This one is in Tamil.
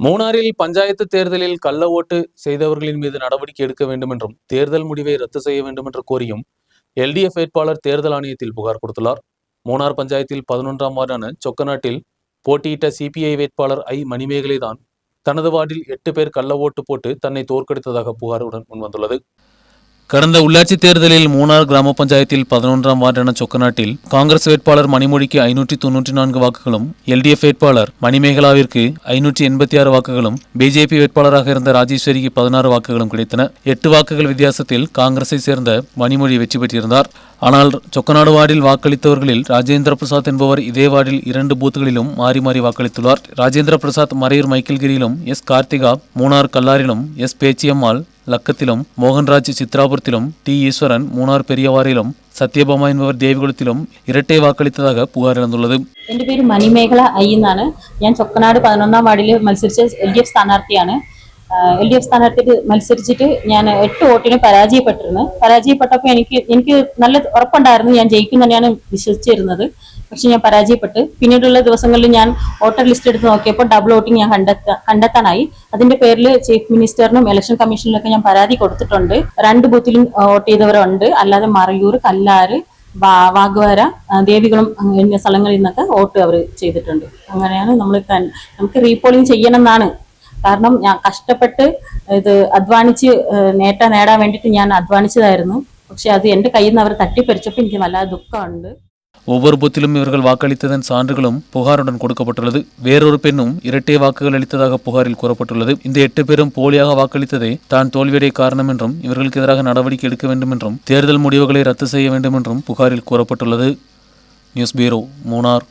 மூணாறில் பஞ்சாயத்து தேர்தலில் கள்ள ஓட்டு செய்தவர்களின் மீது நடவடிக்கை எடுக்க வேண்டும் என்றும் தேர்தல் முடிவை ரத்து செய்ய வேண்டும் என்று கோரியும் எல்டிஎஃப் வேட்பாளர் தேர்தல் ஆணையத்தில் புகார் கொடுத்துள்ளார். மூணார் பஞ்சாயத்தில் 11ஆம் வார்டான சொக்கநாட்டில் போட்டியிட்ட சிபிஐ வேட்பாளர் மணிமேகலை தான் தனது வார்டில் 8 பேர் கள்ள ஓட்டு போட்டு தன்னை தோற்கடித்ததாக புகாருடன் முன்வந்துள்ளது. கடந்த உள்ளாட்சி தேர்தலில் மூணார் கிராம பஞ்சாயத்தில் 11ஆம் வார்டான சொக்கநாட்டில் காங்கிரஸ் வேட்பாளர் மணிமொழிக்கு 594 வாக்குகளும், எல்டிஎஃப் வேட்பாளர் மணிமேகலாவிற்கு 586 வாக்குகளும், பிஜேபி வேட்பாளராக இருந்த ராஜேஸ்வரிக்கு 16 வாக்குகளும் கிடைத்தன. 8 வாக்குகள் வித்தியாசத்தில் காங்கிரஸை சேர்ந்த மணிமொழி வெற்றி பெற்றிருந்தார். ஆனால் சொக்கநாடு வார்டில் வாக்களித்தவர்களில் ராஜேந்திர பிரசாத் என்பவர் இதே வார்டில் 2 பூத்துகளிலும் மாறி மாறி வாக்களித்துள்ளார். ராஜேந்திர பிரசாத் மறையூர் மைக்கேல்கிரியிலும், எஸ் கார்த்திகா மூணார் கல்லாரிலும், எஸ் பேச்சியம்மாள் லக்கத்திலும், மோகன்ராஜ் சித்ராபுரத்திலும், டி ஈஸ்வரன் மூணார் பெரியவாரிலும், സത്യഭാമ എന്നിവർ ദേവികുളത്തിലും ഇരട്ടെ വാക്കളിത്തதாக പുകാർ ഇറന്നുള്ളത്. എൻ്റെ പേര് മണിമേഖല എന്നാണ്. ഞാൻ ചൊക്കനാട് 11ആം വാർഡിൽ മത്സരിച്ച എൽഡിഎഫ് സ്ഥാനാർത്ഥിയാണ്. എൽഡിഎഫ് സ്ഥാനാർത്ഥിക്ക് മത്സരിച്ചിട്ട് ഞാൻ 8 വോട്ടിന് പരാജയപ്പെട്ടപ്പോൾ എനിക്ക് നല്ല ഉറപ്പുണ്ടായിരുന്നു ഞാൻ ജയിക്കും തന്നെയാണ് വിശ്വസിച്ചിരുന്നത്. പക്ഷെ ഞാൻ പരാജയപ്പെട്ട് പിന്നീടുള്ള ദിവസങ്ങളിൽ ഞാൻ വോട്ടർ ലിസ്റ്റ് എടുത്ത് നോക്കിയപ്പോൾ ഡബിൾ വോട്ടിംഗ് ഞാൻ കണ്ടെത്താനായി. അതിന്റെ പേരിൽ ചീഫ് മിനിസ്റ്ററിനും ഇലക്ഷൻ കമ്മീഷനിലൊക്കെ ഞാൻ പരാതി കൊടുത്തിട്ടുണ്ട്. 2 ബൂത്തിലും വോട്ട് ചെയ്തവരുണ്ട്. അല്ലാതെ മറയൂർ, കല്ലാറ്, വാഗ്വര, ദേവികുളം എന്നീ സ്ഥലങ്ങളിൽ നിന്നൊക്കെ വോട്ട് അവർ ചെയ്തിട്ടുണ്ട്. അങ്ങനെയാണ് നമുക്ക് റീപോളിംഗ് ചെയ്യണമെന്നാണ്. കാരണം ഞാൻ കഷ്ടപ്പെട്ട് ഇത് അധ്വാനിച്ച് നേടാൻ വേണ്ടിയിട്ട് ഞാൻ അധ്വാനിച്ചതായിരുന്നു. പക്ഷെ അത് എൻ്റെ കയ്യിൽ നിന്ന് അവർ തട്ടിപ്പറിച്ചപ്പോൾ എനിക്ക് വല്ലാതെ ദുഃഖമുണ്ട്. ஒவ்வொரு பூத்திலும் இவர்கள் வாக்களித்ததன் சான்றுகளும் புகாருடன் கொடுக்கப்பட்டுள்ளது. வேறொரு பெண்ணும் இரட்டை வாக்குகள் அளித்ததாக புகாரில் கூறப்பட்டுள்ளது. இந்த 8 பேரும் போலியாக வாக்களித்ததே தான் தோல்வியடைய காரணம் என்றும் இவர்களுக்கு எதிராக நடவடிக்கை எடுக்க வேண்டும் என்றும் தேர்தல் முடிவுகளை ரத்து செய்ய வேண்டும் என்றும் புகாரில் கூறப்பட்டுள்ளது. News bureau, Munnar.